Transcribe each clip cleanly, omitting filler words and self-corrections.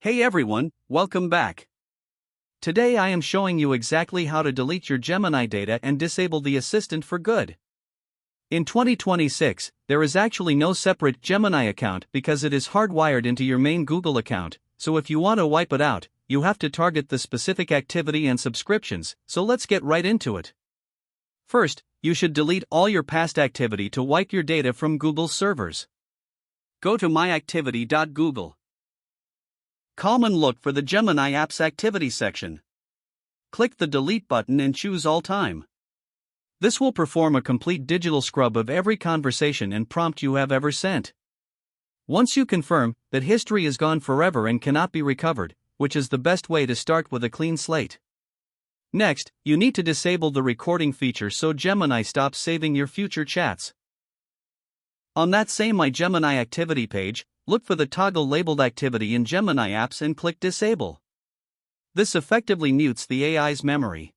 Hey everyone, welcome back. Today I am showing you exactly how to delete your Gemini data and disable the assistant for good. In 2026, there is actually no separate Gemini account because it is hardwired into your main Google account, so if you want to wipe it out, you have to target the specific activity and subscriptions, so let's get right into it. First, you should delete all your past activity to wipe your data from Google's servers. Go to myactivity.google. Calm and look for the Gemini Apps Activity section. Click the Delete button and choose All Time. This will perform a complete digital scrub of every conversation and prompt you have ever sent. Once you confirm that history is gone forever and cannot be recovered, which is the best way to start with a clean slate. Next, you need to disable the recording feature so Gemini stops saving your future chats. On that same My Gemini Activity page, look for the toggle labeled Activity in Gemini Apps and click Disable. This effectively mutes the AI's memory.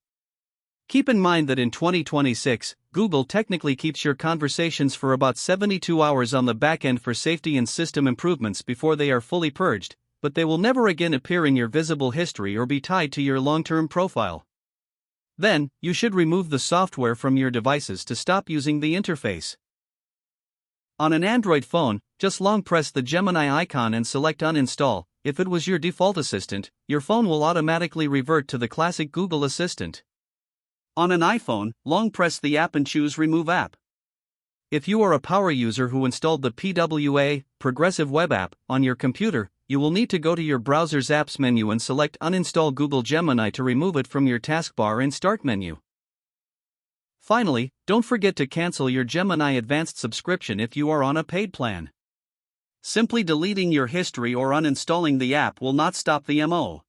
Keep in mind that in 2026, Google technically keeps your conversations for about 72 hours on the backend for safety and system improvements before they are fully purged, but they will never again appear in your visible history or be tied to your long-term profile. Then, you should remove the software from your devices to stop using the interface. On an Android phone, just long press the Gemini icon and select Uninstall. If it was your default assistant, your phone will automatically revert to the classic Google Assistant. On an iPhone, long press the app and choose Remove App. If you are a power user who installed the PWA, Progressive Web App, on your computer, you will need to go to your browser's Apps menu and select Uninstall Google Gemini to remove it from your taskbar and Start menu. Finally, don't forget to cancel your Gemini Advanced subscription if you are on a paid plan. Simply deleting your history or uninstalling the app will not stop the MO.